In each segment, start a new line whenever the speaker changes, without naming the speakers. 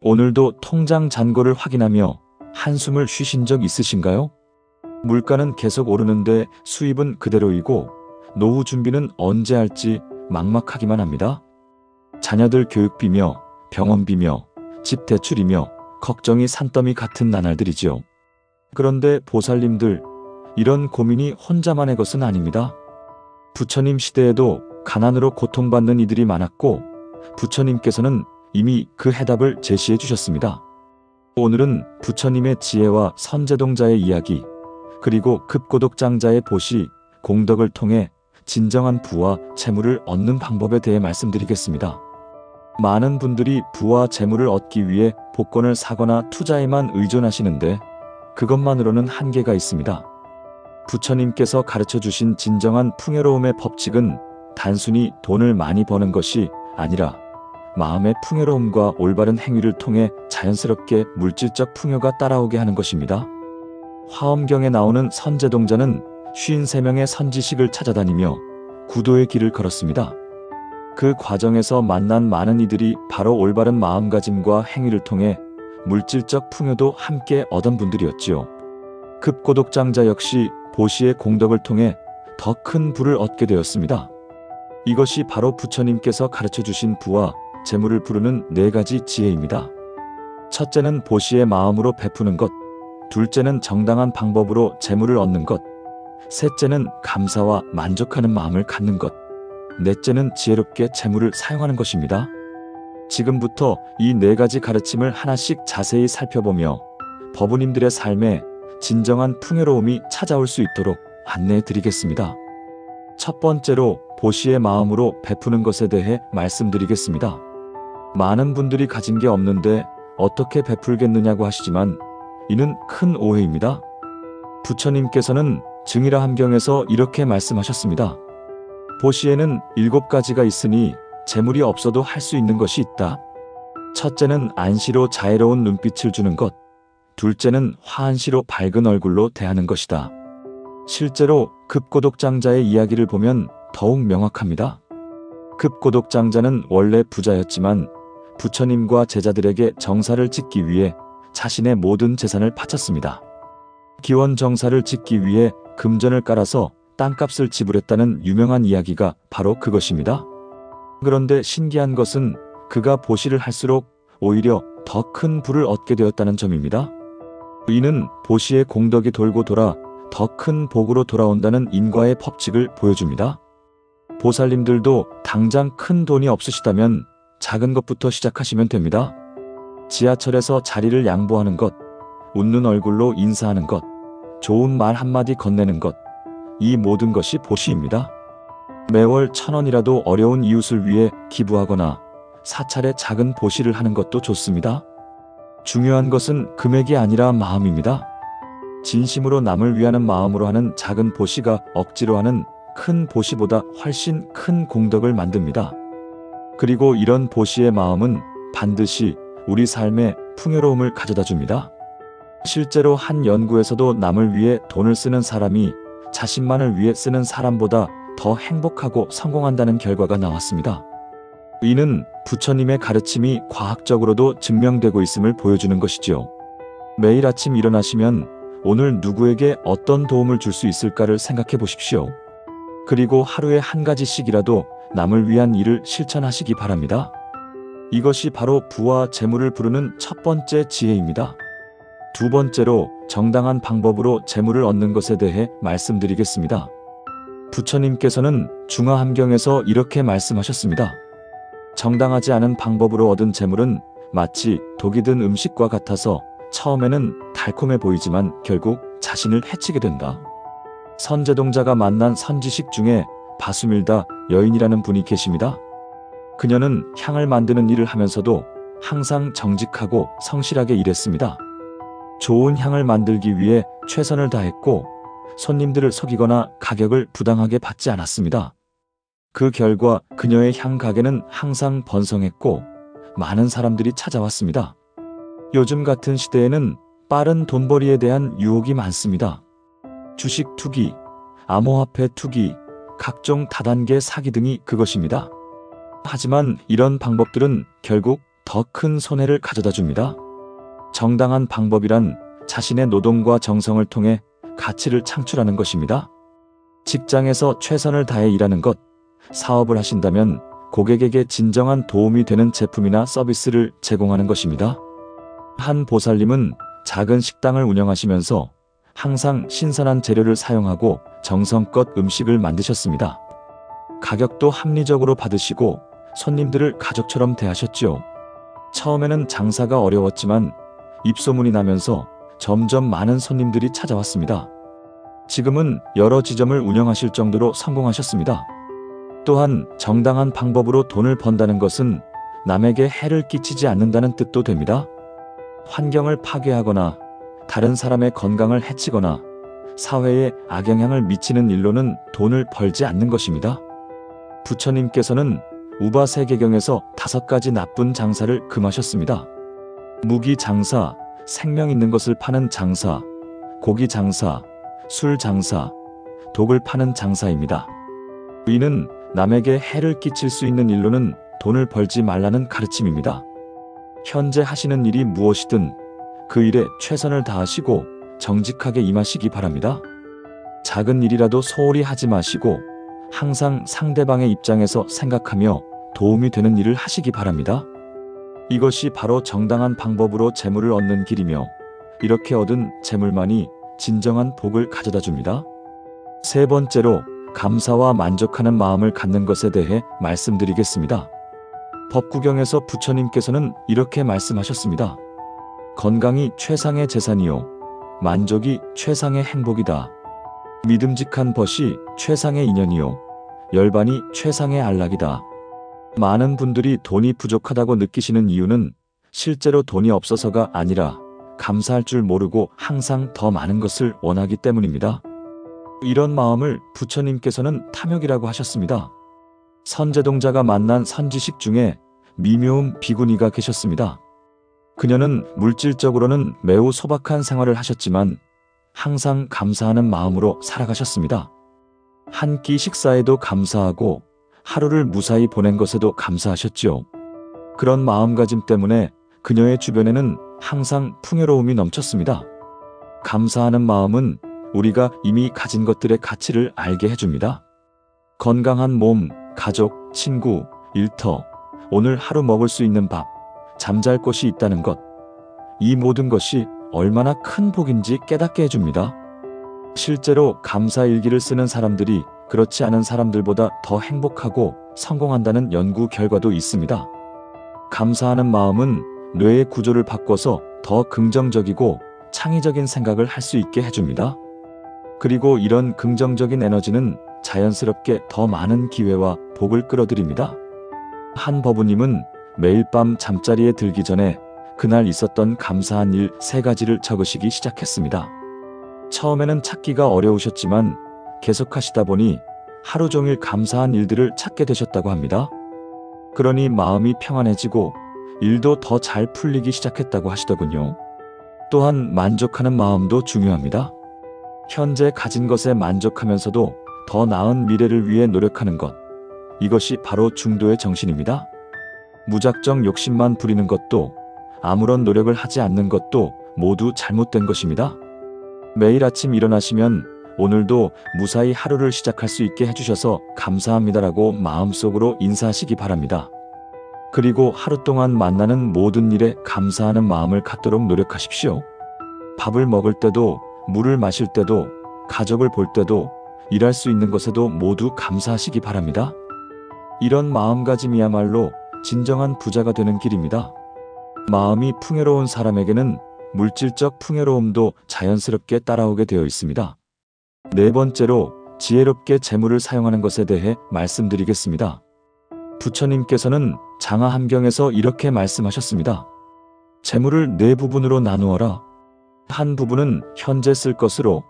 오늘도 통장 잔고를 확인하며 한숨을 쉬신 적 있으신가요? 물가는 계속 오르는데 수입은 그대로이고 노후 준비는 언제 할지 막막하기만 합니다. 자녀들 교육비며 병원비며 집 대출이며 걱정이 산더미 같은 나날들이지요. 그런데 보살님들, 이런 고민이 혼자만의 것은 아닙니다. 부처님 시대에도 가난으로 고통받는 이들이 많았고 부처님께서는 이미 그 해답을 제시해 주셨습니다. 오늘은 부처님의 지혜와 선제동자의 이야기, 그리고 급고독장자의 보시, 공덕을 통해 진정한 부와 재물을 얻는 방법에 대해 말씀드리겠습니다. 많은 분들이 부와 재물을 얻기 위해 복권을 사거나 투자에만 의존하시는데 그것만으로는 한계가 있습니다. 부처님께서 가르쳐 주신 진정한 풍요로움의 법칙은 단순히 돈을 많이 버는 것이 아니라 마음의 풍요로움과 올바른 행위를 통해 자연스럽게 물질적 풍요가 따라오게 하는 것입니다. 화엄경에 나오는 선제동자는 53명의 선지식을 찾아다니며 구도의 길을 걸었습니다. 그 과정에서 만난 많은 이들이 바로 올바른 마음가짐과 행위를 통해 물질적 풍요도 함께 얻은 분들이었지요. 급고독장자 역시 보시의 공덕을 통해 더 큰 부를 얻게 되었습니다. 이것이 바로 부처님께서 가르쳐 주신 부와 재물을 부르는 4가지 지혜입니다. 첫째는 보시의 마음으로 베푸는 것, 둘째는 정당한 방법으로 재물을 얻는 것, 셋째는 감사와 만족하는 마음을 갖는 것, 넷째는 지혜롭게 재물을 사용하는 것입니다. 지금부터 이 4가지 가르침을 하나씩 자세히 살펴보며 법우님들의 삶에 진정한 풍요로움이 찾아올 수 있도록 안내해 드리겠습니다. 첫 번째로 보시의 마음으로 베푸는 것에 대해 말씀드리겠습니다. 많은 분들이 가진 게 없는데 어떻게 베풀겠느냐고 하시지만 이는 큰 오해입니다. 부처님께서는 증일화함경에서 이렇게 말씀하셨습니다. 보시에는 7가지가 있으니 재물이 없어도 할 수 있는 것이 있다. 첫째는 안시로 자애로운 눈빛을 주는 것, 둘째는 화한시로 밝은 얼굴로 대하는 것이다. 실제로 급고독장자의 이야기를 보면 더욱 명확합니다. 급고독장자는 원래 부자였지만 부처님과 제자들에게 정사를 짓기 위해 자신의 모든 재산을 바쳤습니다. 기원정사를 짓기 위해 금전을 깔아서 땅값을 지불했다는 유명한 이야기가 바로 그것입니다. 그런데 신기한 것은 그가 보시를 할수록 오히려 더 큰 부를 얻게 되었다는 점입니다. 이는 보시의 공덕이 돌고 돌아 더 큰 복으로 돌아온다는 인과의 법칙을 보여줍니다. 보살님들도 당장 큰 돈이 없으시다면 작은 것부터 시작하시면 됩니다. 지하철에서 자리를 양보하는 것, 웃는 얼굴로 인사하는 것, 좋은 말 한마디 건네는 것, 이 모든 것이 보시입니다. 매월 1,000원이라도 어려운 이웃을 위해 기부하거나 사찰에 작은 보시를 하는 것도 좋습니다. 중요한 것은 금액이 아니라 마음입니다. 진심으로 남을 위하는 마음으로 하는 작은 보시가 억지로 하는 큰 보시보다 훨씬 큰 공덕을 만듭니다. 그리고 이런 보시의 마음은 반드시 우리 삶에 풍요로움을 가져다 줍니다. 실제로 한 연구에서도 남을 위해 돈을 쓰는 사람이 자신만을 위해 쓰는 사람보다 더 행복하고 성공한다는 결과가 나왔습니다. 이는 부처님의 가르침이 과학적으로도 증명되고 있음을 보여주는 것이죠. 매일 아침 일어나시면 오늘 누구에게 어떤 도움을 줄 수 있을까를 생각해 보십시오. 그리고 하루에 한 가지씩이라도 남을 위한 일을 실천하시기 바랍니다. 이것이 바로 부와 재물을 부르는 첫 번째 지혜입니다. 두 번째로 정당한 방법으로 재물을 얻는 것에 대해 말씀드리겠습니다. 부처님께서는 중화함경에서 이렇게 말씀하셨습니다. 정당하지 않은 방법으로 얻은 재물은 마치 독이 든 음식과 같아서 처음에는 달콤해 보이지만 결국 자신을 해치게 된다. 선제동자가 만난 선지식 중에 바수밀다 여인이라는 분이 계십니다. 그녀는 향을 만드는 일을 하면서도 항상 정직하고 성실하게 일했습니다. 좋은 향을 만들기 위해 최선을 다했고 손님들을 속이거나 가격을 부당하게 받지 않았습니다. 그 결과 그녀의 향 가게는 항상 번성했고 많은 사람들이 찾아왔습니다. 요즘 같은 시대에는 빠른 돈벌이에 대한 유혹이 많습니다. 주식 투기, 암호화폐 투기, 각종 다단계 사기 등이 그것입니다. 하지만 이런 방법들은 결국 더 큰 손해를 가져다 줍니다. 정당한 방법이란 자신의 노동과 정성을 통해 가치를 창출하는 것입니다. 직장에서 최선을 다해 일하는 것, 사업을 하신다면 고객에게 진정한 도움이 되는 제품이나 서비스를 제공하는 것입니다. 한 보살님은 작은 식당을 운영하시면서 항상 신선한 재료를 사용하고 정성껏 음식을 만드셨습니다. 가격도 합리적으로 받으시고 손님들을 가족처럼 대하셨지요. 처음에는 장사가 어려웠지만 입소문이 나면서 점점 많은 손님들이 찾아왔습니다. 지금은 여러 지점을 운영하실 정도로 성공하셨습니다. 또한 정당한 방법으로 돈을 번다는 것은 남에게 해를 끼치지 않는다는 뜻도 됩니다. 환경을 파괴하거나 다른 사람의 건강을 해치거나 사회에 악영향을 미치는 일로는 돈을 벌지 않는 것입니다. 부처님께서는 우바세계경에서 5가지 나쁜 장사를 금하셨습니다. 무기 장사, 생명 있는 것을 파는 장사, 고기 장사, 술 장사, 독을 파는 장사입니다. 이는 남에게 해를 끼칠 수 있는 일로는 돈을 벌지 말라는 가르침입니다. 현재 하시는 일이 무엇이든 그 일에 최선을 다하시고 정직하게 임하시기 바랍니다. 작은 일이라도 소홀히 하지 마시고 항상 상대방의 입장에서 생각하며 도움이 되는 일을 하시기 바랍니다. 이것이 바로 정당한 방법으로 재물을 얻는 길이며 이렇게 얻은 재물만이 진정한 복을 가져다 줍니다. 세 번째로 감사와 만족하는 마음을 갖는 것에 대해 말씀드리겠습니다. 법구경에서 부처님께서는 이렇게 말씀하셨습니다. 건강이 최상의 재산이요 만족이 최상의 행복이다. 믿음직한 벗이 최상의 인연이요 열반이 최상의 안락이다. 많은 분들이 돈이 부족하다고 느끼시는 이유는 실제로 돈이 없어서가 아니라 감사할 줄 모르고 항상 더 많은 것을 원하기 때문입니다. 이런 마음을 부처님께서는 탐욕이라고 하셨습니다. 선제동자가 만난 선지식 중에 미묘음 비구니가 계셨습니다. 그녀는 물질적으로는 매우 소박한 생활을 하셨지만 항상 감사하는 마음으로 살아가셨습니다. 한 끼 식사에도 감사하고 하루를 무사히 보낸 것에도 감사하셨지요. 그런 마음가짐 때문에 그녀의 주변에는 항상 풍요로움이 넘쳤습니다. 감사하는 마음은 우리가 이미 가진 것들의 가치를 알게 해줍니다. 건강한 몸, 가족, 친구, 일터, 오늘 하루 먹을 수 있는 밥, 잠잘 곳이 있다는 것, 이 모든 것이 얼마나 큰 복인지 깨닫게 해줍니다. 실제로 감사일기를 쓰는 사람들이 그렇지 않은 사람들보다 더 행복하고 성공한다는 연구 결과도 있습니다. 감사하는 마음은 뇌의 구조를 바꿔서 더 긍정적이고 창의적인 생각을 할 수 있게 해줍니다. 그리고 이런 긍정적인 에너지는 자연스럽게 더 많은 기회와 복을 끌어들입니다. 한 법우님은 매일 밤 잠자리에 들기 전에 그날 있었던 감사한 일 3가지를 적으시기 시작했습니다. 처음에는 찾기가 어려우셨지만 계속하시다 보니 하루 종일 감사한 일들을 찾게 되셨다고 합니다. 그러니 마음이 평안해지고 일도 더 잘 풀리기 시작했다고 하시더군요. 또한 만족하는 마음도 중요합니다. 현재 가진 것에 만족하면서도 더 나은 미래를 위해 노력하는 것, 이것이 바로 중도의 정신입니다. 무작정 욕심만 부리는 것도 아무런 노력을 하지 않는 것도 모두 잘못된 것입니다. 매일 아침 일어나시면 오늘도 무사히 하루를 시작할 수 있게 해주셔서 감사합니다라고 마음속으로 인사하시기 바랍니다. 그리고 하루 동안 만나는 모든 일에 감사하는 마음을 갖도록 노력하십시오. 밥을 먹을 때도, 물을 마실 때도, 가족을 볼 때도, 일할 수 있는 것에도 모두 감사하시기 바랍니다. 이런 마음가짐이야말로 진정한 부자가 되는 길입니다. 마음이 풍요로운 사람에게는 물질적 풍요로움도 자연스럽게 따라오게 되어 있습니다. 네 번째로 지혜롭게 재물을 사용하는 것에 대해 말씀드리겠습니다. 부처님께서는 장하함경에서 이렇게 말씀하셨습니다. 재물을 4부분으로 나누어라. 한 부분은 현재 쓸 것으로,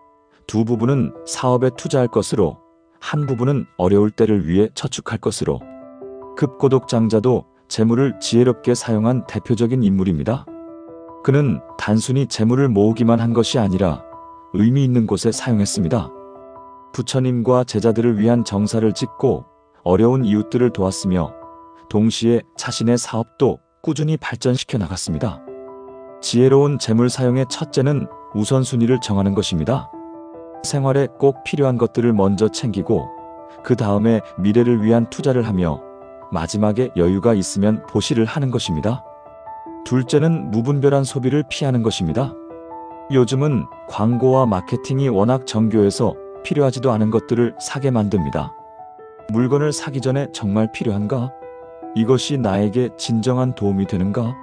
2부분은 사업에 투자할 것으로, 한 부분은 어려울 때를 위해 저축할 것으로. 급고독장자도 재물을 지혜롭게 사용한 대표적인 인물입니다. 그는 단순히 재물을 모으기만 한 것이 아니라 의미 있는 곳에 사용했습니다. 부처님과 제자들을 위한 정사를 짓고 어려운 이웃들을 도왔으며 동시에 자신의 사업도 꾸준히 발전시켜 나갔습니다. 지혜로운 재물 사용의 첫째는 우선순위를 정하는 것입니다. 생활에 꼭 필요한 것들을 먼저 챙기고 그 다음에 미래를 위한 투자를 하며 마지막에 여유가 있으면 보시를 하는 것입니다. 둘째는 무분별한 소비를 피하는 것입니다. 요즘은 광고와 마케팅이 워낙 정교해서 필요하지도 않은 것들을 사게 만듭니다. 물건을 사기 전에 정말 필요한가? 이것이 나에게 진정한 도움이 되는가?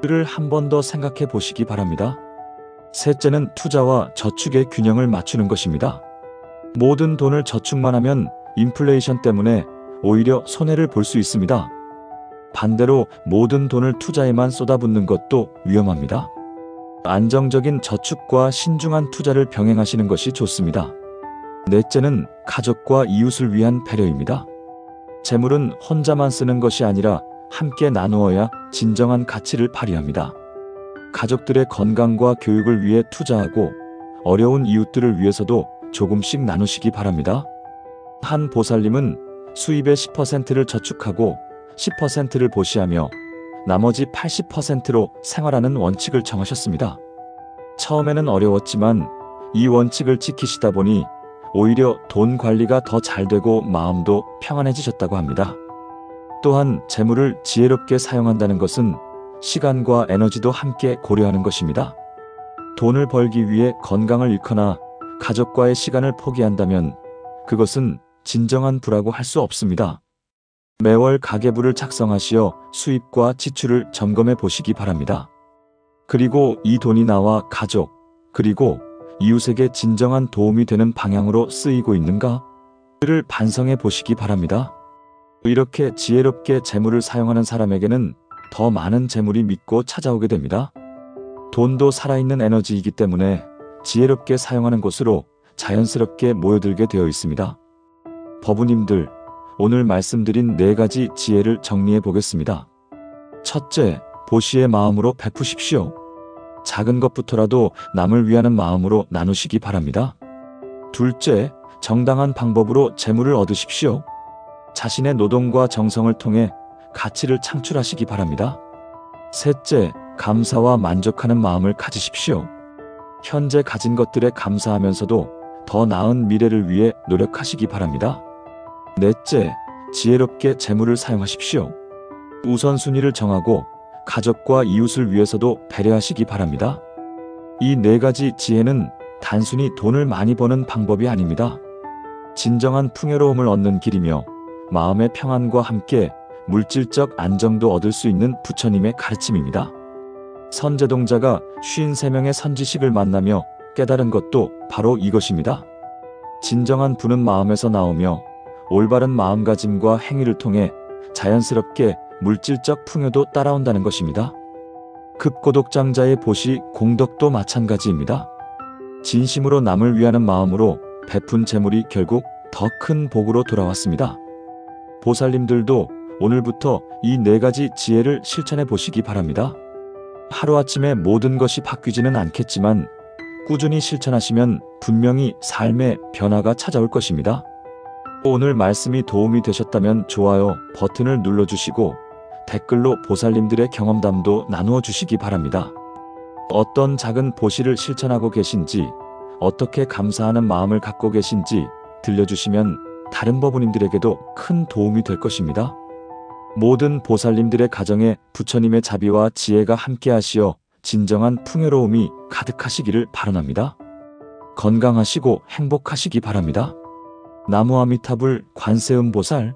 를 한 번 더 생각해 보시기 바랍니다. 셋째는 투자와 저축의 균형을 맞추는 것입니다. 모든 돈을 저축만 하면 인플레이션 때문에 오히려 손해를 볼 수 있습니다. 반대로 모든 돈을 투자에만 쏟아붓는 것도 위험합니다. 안정적인 저축과 신중한 투자를 병행하시는 것이 좋습니다. 넷째는 가족과 이웃을 위한 배려입니다. 재물은 혼자만 쓰는 것이 아니라 함께 나누어야 진정한 가치를 발휘합니다. 가족들의 건강과 교육을 위해 투자하고 어려운 이웃들을 위해서도 조금씩 나누시기 바랍니다. 한 보살님은 수입의 10%를 저축하고 10%를 보시하며 나머지 80%로 생활하는 원칙을 정하셨습니다. 처음에는 어려웠지만 이 원칙을 지키시다 보니 오히려 돈 관리가 더 잘 되고 마음도 평안해지셨다고 합니다. 또한 재물을 지혜롭게 사용한다는 것은 시간과 에너지도 함께 고려하는 것입니다. 돈을 벌기 위해 건강을 잃거나 가족과의 시간을 포기한다면 그것은 진정한 부라고 할 수 없습니다. 매월 가계부를 작성하시어 수입과 지출을 점검해 보시기 바랍니다. 그리고 이 돈이 나와 가족, 그리고 이웃에게 진정한 도움이 되는 방향으로 쓰이고 있는가를 반성해 보시기 바랍니다. 이렇게 지혜롭게 재물을 사용하는 사람에게는 더 많은 재물이 믿고 찾아오게 됩니다. 돈도 살아있는 에너지이기 때문에 지혜롭게 사용하는 곳으로 자연스럽게 모여들게 되어 있습니다. 법우님들, 오늘 말씀드린 4가지 지혜를 정리해 보겠습니다. 첫째, 보시의 마음으로 베푸십시오. 작은 것부터라도 남을 위하는 마음으로 나누시기 바랍니다. 둘째, 정당한 방법으로 재물을 얻으십시오. 자신의 노동과 정성을 통해 가치를 창출하시기 바랍니다. 셋째, 감사와 만족하는 마음을 가지십시오. 현재 가진 것들에 감사하면서도 더 나은 미래를 위해 노력하시기 바랍니다. 넷째, 지혜롭게 재물을 사용하십시오. 우선순위를 정하고 가족과 이웃을 위해서도 배려하시기 바랍니다. 이 4가지 지혜는 단순히 돈을 많이 버는 방법이 아닙니다. 진정한 풍요로움을 얻는 길이며 마음의 평안과 함께 물질적 안정도 얻을 수 있는 부처님의 가르침입니다. 선제동자가 53명의 선지식을 만나며 깨달은 것도 바로 이것입니다. 진정한 부는 마음에서 나오며 올바른 마음가짐과 행위를 통해 자연스럽게 물질적 풍요도 따라온다는 것입니다. 급고독장자의 보시 공덕도 마찬가지입니다. 진심으로 남을 위하는 마음으로 베푼 재물이 결국 더 큰 복으로 돌아왔습니다. 보살님들도 오늘부터 이 4가지 지혜를 실천해 보시기 바랍니다. 하루아침에 모든 것이 바뀌지는 않겠지만 꾸준히 실천하시면 분명히 삶의 변화가 찾아올 것입니다. 오늘 말씀이 도움이 되셨다면 좋아요 버튼을 눌러주시고 댓글로 보살님들의 경험담도 나누어 주시기 바랍니다. 어떤 작은 보시를 실천하고 계신지, 어떻게 감사하는 마음을 갖고 계신지 들려주시면 다른 법우님들에게도 큰 도움이 될 것입니다. 모든 보살님들의 가정에 부처님의 자비와 지혜가 함께하시어 진정한 풍요로움이 가득하시기를 바라옵니다. 건강하시고 행복하시기 바랍니다. 나무아미타불 관세음보살